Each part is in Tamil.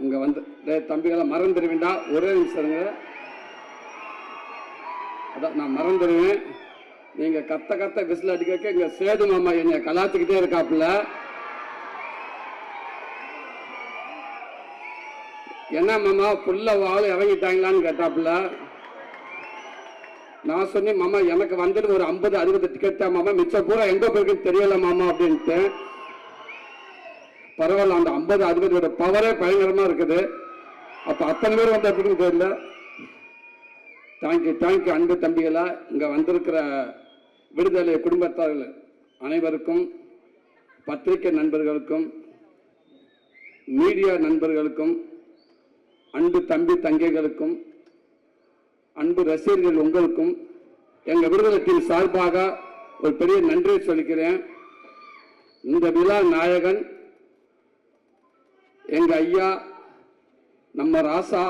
இங்கே வந்து தம்பிகளை மறந்துடுவேண்டா, ஒரே நிமிஷங்க. அதான் நான் மறந்துடுவேன். நீங்கள் கத்த விசில் அடிக்க இங்கே சேது மாமா என்னை கலாச்சிக்கிட்டே இருக்காப்புல. என்ன மாமா புள்ள வாழை இறங்கிட்டாங்களான்னு கேட்டாப்புல. நான் சொன்னேன், மாமா எனக்கு வந்துட்டு ஒரு 50-60 டிக்கெட் தான் மாமா, மிச்சம் பூரா எங்கே போயிருக்குன்னு தெரியல மாமா அப்படின்ட்டு. பரவாயில்ல, அந்த 50-60 பவரே பயங்கரமாக இருக்குது. அப்போ அத்தனை பேர் வந்து அப்படின்னு தெரியல. தேங்க்யூ அன்பு தம்பிகளா. இங்கே வந்திருக்கிற விடுதலை குடும்பத்தார்கள் அனைவருக்கும், பத்திரிகை நண்பர்களுக்கும், மீடியா நண்பர்களுக்கும், அன்பு தம்பி தங்கைகளுக்கும், அன்பு ரசிகர்கள் உங்களுக்கும் எங்கள் விடுதலை டீம் சார்பாக ஒரு பெரிய நன்றியை சொல்லிக்கிறேன். இந்த விழா நாயகன் எங்க ஐயா நம்ம ராசா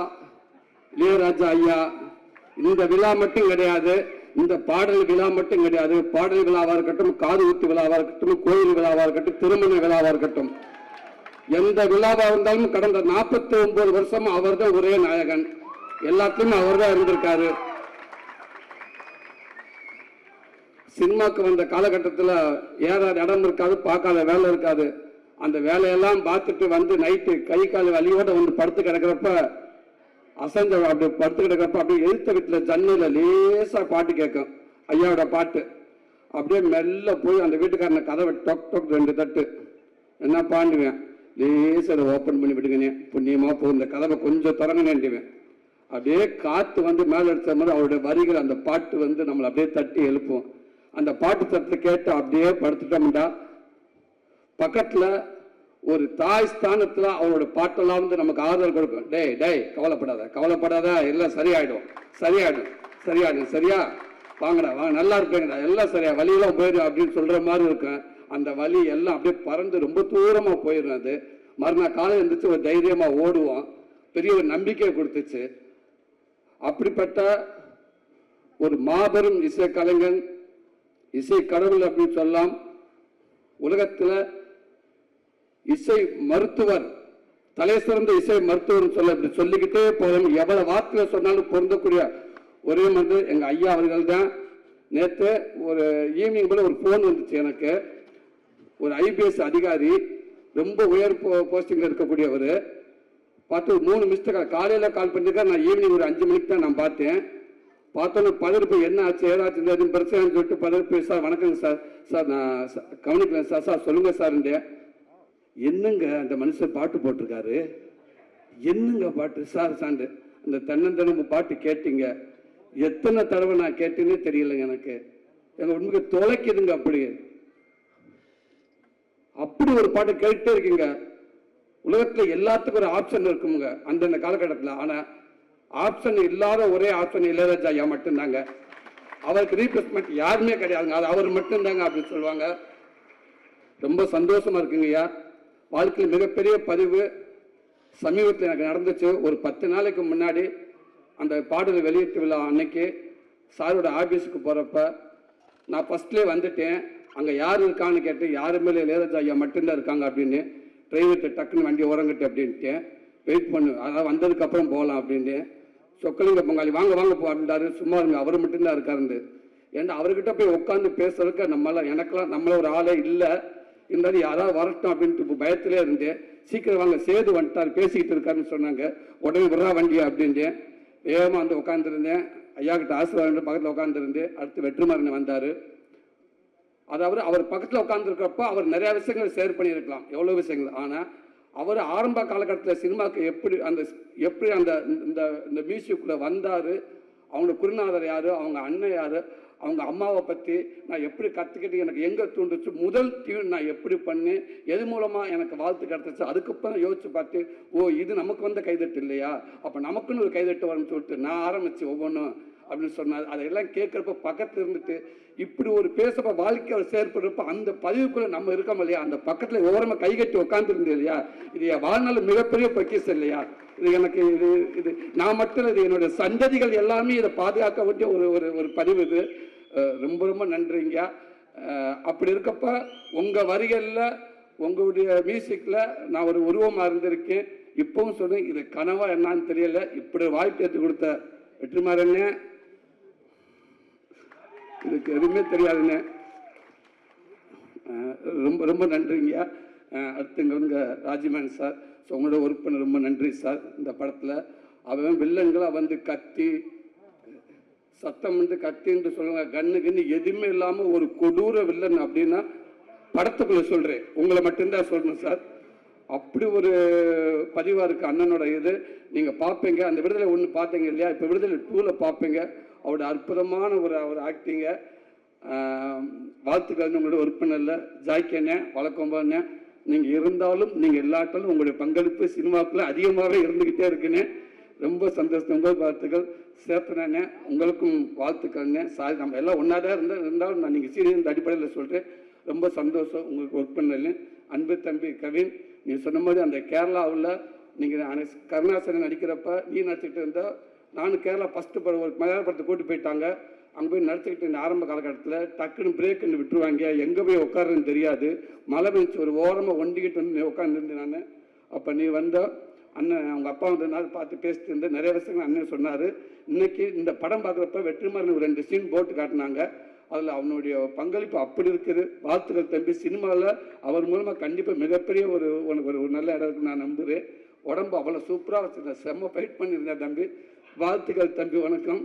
இளையராஜா ஐயா. இந்த விழா மட்டும் கிடையாது, இந்த பாடல் விழா மட்டும் கிடையாது. பாடல் விழாவாக இருக்கட்டும், காது ஊத்து விழாவாக இருக்கட்டும், கோயில் விழாவாக இருக்கட்டும், திருமண விழாவாக இருக்கட்டும், எந்த விழாவாக இருந்தாலும் கடந்த 49 வருஷம் அவர் தான் ஒரே நாயகன். எல்லாத்துலயும் அவர் தான் இருந்திருக்காரு. சினிமாக்கு வந்த காலகட்டத்தில் ஏறாத இடம் இருக்காது, பார்க்காத வேலை இருக்காது. அந்த வேலையெல்லாம் பார்த்துட்டு வந்து நைட்டு கை கால் வலியோட வந்து படுத்து கிடக்கிறப்ப, அசைஞ்ச அப்படி படுத்து கிடக்கிறப்ப அப்படியே எழுத்த வீட்டில் ஜன்னல லேசா பாட்டு கேட்கும், ஐயாவோட பாட்டு. அப்படியே மெல்ல போய் அந்த வீட்டுக்காரனை கதவை டொக் டொக் 2 தட்டு என்ன பாண்டுவேன், லேசா அதை ஓப்பன் பண்ணி விடுங்கனே புண்ணியமா போ, இந்த கதவை கொஞ்சம் திறங்கனேன்டுவேன். அப்படியே காற்று வந்து மேலே எடுத்த மாதிரி அவருடைய வரிகள், அந்த பாட்டு வந்து நம்மளை அப்படியே தட்டி எழுப்போம். அந்த பாட்டு தட்டு கேட்டு அப்படியே படுத்துட்டோம்டா, பக்கத்தில் ஒரு தாய் ஸ்தானத்தில் அவரோட பாட்டெல்லாம் வந்து நமக்கு ஆறுதல் கொடுக்கும். டேய் கவலைப்படாத எல்லாம் சரியாயிடும் சரியா, வாங்கடா வாங்க, நல்லா இருப்பேங்கடா, எல்லாம் சரியா, வலியெல்லாம் போயிடும் அப்படின்னு சொல்ற மாதிரி இருக்கும். அந்த வலி எல்லாம் அப்படியே பறந்து ரொம்ப தூரமாக போயிடும். அது மறுநாள் காலம் இருந்துச்சு, ஒரு தைரியமாக ஓடுவோம். பெரிய ஒரு நம்பிக்கை கொடுத்துச்சு. அப்படிப்பட்ட ஒரு மாபெரும் இசை கலைஞன், இசை கடவுள் அப்படின்னு சொல்லலாம். உலகத்தில் இசை மருத்துவர், தலை சிறந்த இசை மருத்துவர் சொல்ல இப்படி சொல்லிக்கிட்டே போறோம். எவ்வளவு வார்த்தையில சொன்னாலும் பொருந்தக்கூடிய ஒரே வந்து எங்க ஐயா அவர்கள் தான். நேற்று ஒரு ஈவினிங் போல ஒரு போன் வந்துச்சு எனக்கு. ஒரு IPS அதிகாரி, ரொம்ப உயர் போஸ்டிங்ல இருக்கக்கூடியவர். பார்த்து 3 மிஸ்டேக் காலையில் கால் பண்ணிருக்கா. நான் ஈவினிங் ஒரு 5 மணிக்கு தான் நான் பார்த்தேன். பார்த்தோன்னு பதறுப்பு, என்ன ஆச்சு ஏதாச்சும் எதுவும் பிரச்சனைன்னு சொல்லிட்டு பதறுப்பு. சார் வணக்கங்க சார் நான் கவனிக்கல சார் சொல்லுங்க சார்ன்றேன். என்னங்க அந்த மனுஷன் பாட்டு போட்டிருக்காரு, என்னங்க பாட்டு சார் சாண்டு அந்த தென்னந்தனம்பு பாட்டு கேட்டீங்க, எத்தனை தடவை நான் கேட்டேன்னே தெரியலைங்க எனக்கு. எங்க உண்மைக்கு தொலைக்குதுங்க. அப்படி ஒரு பாட்டு கேட்டே இருக்கீங்க. உலகத்துல எல்லாத்துக்கும் ஒரு ஆப்ஷன் இருக்குங்க அந்தந்த காலகட்டத்தில். ஆனா ஆப்ஷன் இல்லாத ஒரே ஆப்ஷன் இளையராஜா ஐயா மட்டும்தாங்க. அவருக்கு ரீப்ளேஸ்மெண்ட் யாருமே கிடையாதுங்க, அது அவர் மட்டும்தாங்க அப்படின்னு சொல்லுவாங்க. ரொம்ப சந்தோஷமா இருக்குங்க ஐயா. வாழ்க்கையில் மிகப்பெரிய பதிவு சமீபத்தில் எனக்கு நடந்துச்சு. ஒரு 10 நாளைக்கு முன்னாடி அந்த பாடல் வெளியீட்டு விழா அன்னைக்கு சாரோட ஆஃபீஸுக்கு போகிறப்ப நான் ஃபர்ஸ்ட்லேயே வந்துட்டேன். அங்கே யார் இருக்கான்னு கேட்டு, யாருமே இளையராஜா ஐயா மட்டும்தான் இருக்காங்க அப்படின்னு. டிரைவர்கிட்ட டக்குன்னு வண்டி ஓரங்கட்டு அப்படின்ட்டு வெயிட் பண்ணு, அதாவது வந்ததுக்கப்புறம் போகலாம் அப்படின்னு. சொக்கலிங்க பங்காளி வாங்க போ அப்படின்றாரு. சும்மா இருங்க, அவர் மட்டும்தான் இருக்காருன்னு. ஏன்னா அவர்கிட்ட போய் உட்காந்து பேசுறதுக்கு எனக்கெல்லாம் நம்மள ஒரு ஆளே இல்லை. இருந்தாலும் யாராவது வரட்டும் அப்படின்ட்டு பயத்திலே இருந்தேன். சீக்கிரம் வாங்க, சேது வந்துட்டார், பேசிக்கிட்டு இருக்காருன்னு சொன்னாங்க. உடனே விடுறா வண்டியா அப்படின்ட்டு வேகமாக வந்து உட்காந்துருந்தேன். ஐயா கிட்ட ஆசீர்வாதம் பக்கத்தில் உட்காந்துருந்தேன். அடுத்து வெற்றிமாறன் வந்தார். அதாவது அவர் பக்கத்தில் உட்காந்துருக்கிறப்ப அவர் நிறைய விஷயங்கள் ஷேர் பண்ணியிருக்கலாம், எவ்வளோ விஷயங்கள். ஆனால் அவர் ஆரம்ப காலகட்டத்தில் சினிமாவுக்கு எப்படி அந்த இந்த மியூசிக்குள்ளே வந்தார், அவங்க குருநாதர் யார், அவங்க அண்ணன் யார், அவங்க அம்மாவை பற்றி நான் எப்படி கற்றுக்கிட்டு எனக்கு எங்கே தூண்டுச்சு, முதல் டியூன் நான் எப்படி பண்ணேன், எது மூலமாக எனக்கு வாழ்த்து கிடச்சிச்சு. அதுக்கப்புறம் யோசிச்சு பார்த்து, இது நமக்கு வந்த கைதட்டு இல்லையா, அப்போ நமக்குன்னு ஒரு கைதட்டு வரும்னு சொல்லிட்டு நான் ஆரம்பித்து ஒவ்வொன்றும் அப்படின்னு சொன்னார். அதையெல்லாம் கேட்குறப்ப பக்கத்தில் இருந்துட்டு இப்படி ஒரு பேசப்ப வாழ்க்கை அவர் செயற்படுறப்ப அந்த பதிவுக்குள்ளே நம்ம இருக்கோம் இல்லையா, அந்த பக்கத்தில் ஓரமாக கைகட்டி உட்காந்துருந்தது இல்லையா, இது என் வாழ்நாள் மிகப்பெரிய பொக்கிஷம் இல்லையா. இது எனக்கு இது நான் மட்டும் இது என்னுடைய சந்ததிகள் எல்லாமே இதை பாதுகாக்க வேண்டிய ஒரு பதிவு. இது ரொம்ப ரொம்ப நன்றிங்க. அப்படி இருக்கப்ப உங்கள் வரிகளில் உங்களுடைய மியூசிக்கில் நான் ஒரு உருவமாக இருந்திருக்கேன். இப்பவும் சொல்றேன், இது கனவா என்னன்னு தெரியல. இப்படி வாய்ப்பு ஏற்றி கொடுத்த வெற்றிமாறனே, இதுக்கு எதுவுமே தெரியாதுண்ணே. ரொம்ப ரொம்ப நன்றிங்க. அடுத்து இங்கே வந்து ராஜ்மேன் சார், ஸோ உங்களோட ஒர்க் பண்ண ரொம்ப நன்றி சார். இந்த படத்தில் அவன் வில்லன்களாக வந்து கத்தி சத்தம் வந்து கத்தின்னு சொல்லுவாங்க, கண்ணு எதுவுமே இல்லாமல் ஒரு கொடூர வில்லன் அப்படின்னா படத்துக்குள்ள சொல்கிறேன், உங்களை மட்டும்தான் சொல்லணும் சார். அப்படி ஒரு பதிவாக இருக்குது அண்ணனோட இது. நீங்கள் பார்ப்பீங்க, அந்த விடுதலை ஒன்று பார்த்தீங்க இல்லையா, இப்போ விடுதலை 2ல் பார்ப்பீங்க. அவரோட அற்புதமான ஒரு ஆக்டிங்க. வாழ்த்துக்கள் உங்களோட ஒர்க் பண்ணல ஜாய்க்கண்ணே, வழக்கம்பண்ணே. நீங்கள் இருந்தாலும் நீங்கள் இல்லாட்டாலும் உங்களுடைய பங்களிப்பு சினிமாக்குள்ள அதிகமாகவே இருந்துக்கிட்டே இருக்குன்னு ரொம்ப சந்தோஷம். உங்கள் வாழ்த்துக்கள். சேர்த்தனே உங்களுக்கும் வாழ்த்துக்கள்ண்ணே. சாரி, நம்ம எல்லாம் ஒன்றா தான் இருந்தாலும் நான் நீங்கள் சீனியர் அடிப்படையில் சொல்கிறேன். ரொம்ப சந்தோஷம் உங்களுக்கு ஒர்க் பண்ணல. அன்பு தம்பி கவின், நீ சொன்ன மாதிரி அந்த கேரளாவில் நீங்கள் கருணாசனை நடிக்கிறப்ப நீ நடிச்சுக்கிட்டு இருந்தால், நானும் கேரளா ஃபஸ்ட்டு படம் ஒரு மலையாள படத்தை கூட்டு போயிட்டாங்க. அங்கே போய் நடிச்சுக்கிட்டு இருந்த ஆரம்ப காலகட்டத்தில் டக்குன்னு பிரேக்குன்னு விட்டுருவாங்க, எங்கே போய் உட்காருன்னு தெரியாது. மழை பெஞ்சு ஒரு ஓரமாக ஒண்டிக்கிட்டு வந்து உட்காந்துருந்து நான். அப்போ நீ வந்த அண்ணன் அவங்க அப்பா வந்ததுனால பார்த்து பேசிட்டு இருந்து நிறைய விஷயங்கள் அண்ணன் சொன்னார். இன்னைக்கு இந்த படம் பார்க்குறப்ப வெற்றிமாறன் ஒரு 2 சீன் போட்டு காட்டினாங்க. அதில் அவனுடைய பங்களிப்பு அப்படி இருக்குது. வாழ்த்துக்கள் தம்பி. சினிமாவில் அவர் மூலமாக கண்டிப்பாக மிகப்பெரிய ஒரு நல்ல இடம் இருக்குன்னு நான் நம்புகிறேன். உடம்பு அவ்வளோ சூப்பராக வச்சுருந்தேன், செம்ம ஃபைட் பண்ணியிருந்தேன் தம்பி. வாழ்த்துக்கள் தம்பி, வணக்கம்.